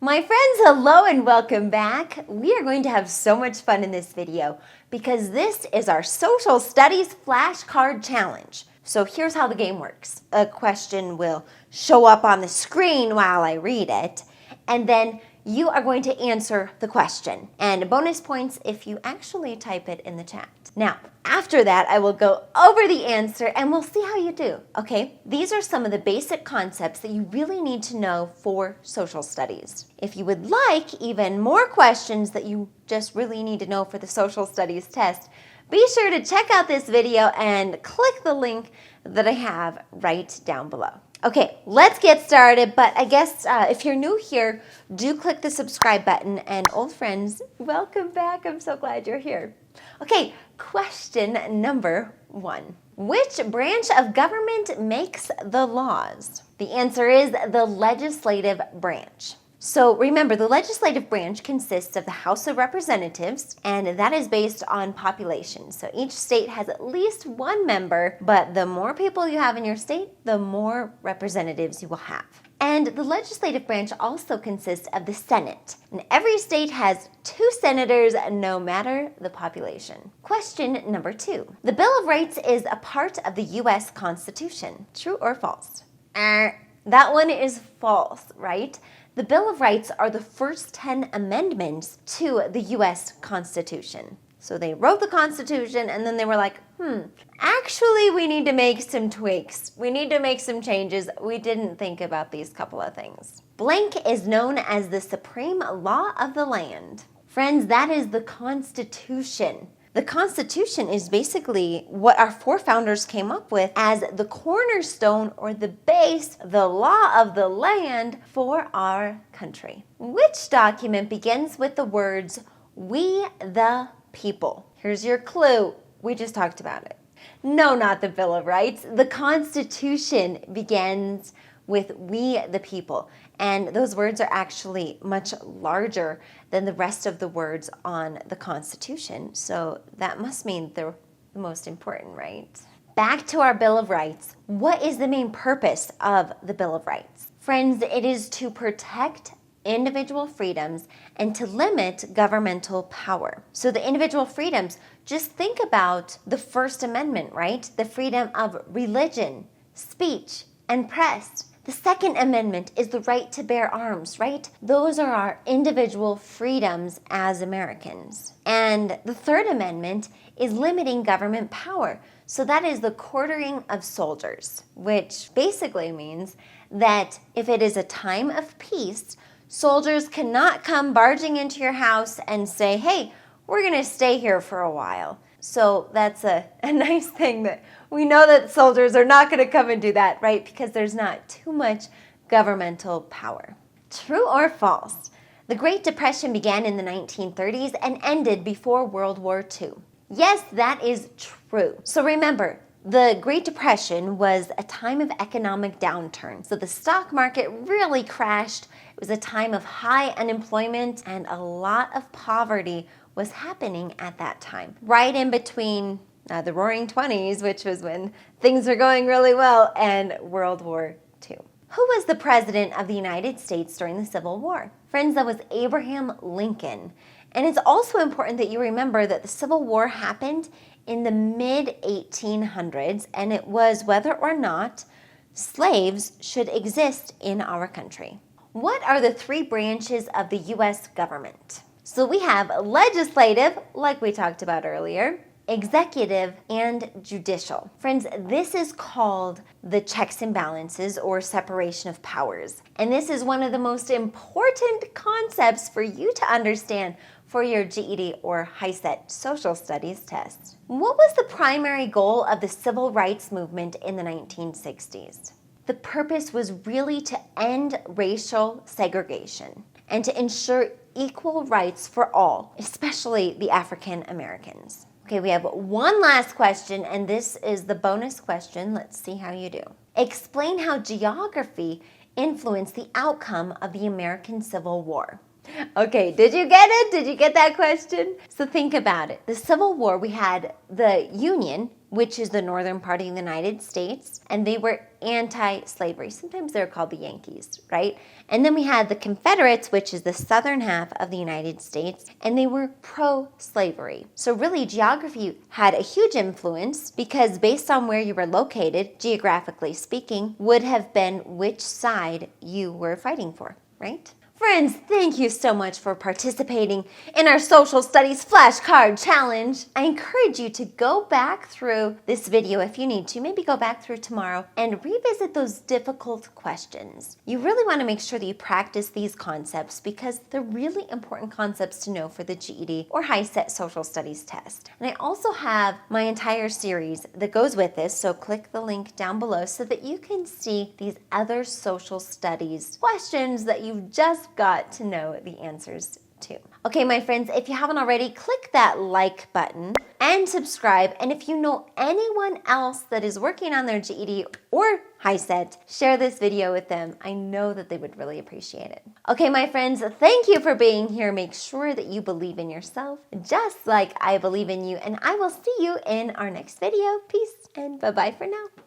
My friends, hello and welcome back. We are going to have so much fun in this video because this is our Social Studies Flashcard Challenge. So here's how the game works. A question will show up on the screen while I read it, and then you are going to answer the question. And bonus points if you actually type it in the chat. Now, after that, I will go over the answer and we'll see how you do, okay? These are some of the basic concepts that you really need to know for social studies. If you would like even more questions that you just really need to know for the social studies test, be sure to check out this video and click the link that I have right down below. Okay, let's get started, but I guess if you're new here, do click the subscribe button, and old friends, welcome back. I'm so glad you're here. Okay, question number 1. Which branch of government makes the laws? The answer is the legislative branch. So remember, the legislative branch consists of the House of Representatives, and that is based on population. So each state has at least one member, but the more people you have in your state, the more representatives you will have. And the legislative branch also consists of the Senate, and every state has 2 senators no matter the population. Question number 2. The Bill of Rights is a part of the U.S. Constitution. True or false? That one is false, right? The Bill of Rights are the first 10 amendments to the U.S. Constitution. So they wrote the Constitution and then they were like, actually we need to make some tweaks. We need to make some changes. We didn't think about these couple of things. Blank is known as the supreme law of the land. Friends, that is the Constitution. The Constitution is basically what our forefounders came up with as the cornerstone or the base, the law of the land for our country. Which document begins with the words, "We the people"? Here's your clue. We just talked about it. No, not the Bill of Rights. The Constitution begins with "We the people." And those words are actually much larger than the rest of the words on the Constitution. So that must mean they're the most important, right? Back to our Bill of Rights. What is the main purpose of the Bill of Rights? Friends, it is to protect individual freedoms and to limit governmental power. So the individual freedoms, just think about the First Amendment, right? The freedom of religion, speech, and press. The Second Amendment is the right to bear arms, right? Those are our individual freedoms as Americans. And the Third Amendment is limiting government power. So that is the quartering of soldiers, which basically means that if it is a time of peace, soldiers cannot come barging into your house and say, hey, we're going to stay here for a while. So that's a nice thing that we know that soldiers are not going to come and do that, right? Because there's not too much governmental power. True or false? The Great Depression began in the 1930s and ended before World War II. Yes, that is true. So remember, the Great Depression was a time of economic downturn. So the stock market really crashed. It was a time of high unemployment and a lot of poverty was happening at that time, right in between the Roaring 20s, which was when things were going really well, and World War II. Who was the president of the United States during the Civil War? Friends, that was Abraham Lincoln. And it's also important that you remember that the Civil War happened in the mid-1800s, and it was whether or not slaves should exist in our country. What are the 3 branches of the U.S. government? So we have legislative, like we talked about earlier, executive, and judicial. Friends, this is called the checks and balances or separation of powers. And this is one of the most important concepts for you to understand for your GED or HiSET Social Studies test. What was the primary goal of the civil rights movement in the 1960s? The purpose was really to end racial segregation and to ensure equal rights for all, especially the African Americans. Okay, we have one last question, and this is the bonus question. Let's see how you do. Explain how geography influenced the outcome of the American Civil War. Okay, did you get it? Did you get that question? So think about it. The Civil War, we had the Union, which is the northern part of the United States, and they were anti-slavery. Sometimes they're called the Yankees, right? And then we had the Confederates, which is the southern half of the United States, and they were pro-slavery. So really, geography had a huge influence because based on where you were located, geographically speaking, would have been which side you were fighting for, right? Friends, thank you so much for participating in our Social Studies Flashcard Challenge. I encourage you to go back through this video if you need to, maybe go back through tomorrow and revisit those difficult questions. You really want to make sure that you practice these concepts because they're really important concepts to know for the GED or HiSET Social Studies test. And I also have my entire series that goes with this, so click the link down below so that you can see these other social studies questions that you've just got to know the answers to. Okay, my friends, if you haven't already, click that like button and subscribe. And if you know anyone else that is working on their GED or HiSET, share this video with them. I know that they would really appreciate it. Okay, my friends, thank you for being here. Make sure that you believe in yourself, just like I believe in you. And I will see you in our next video. Peace and bye-bye for now.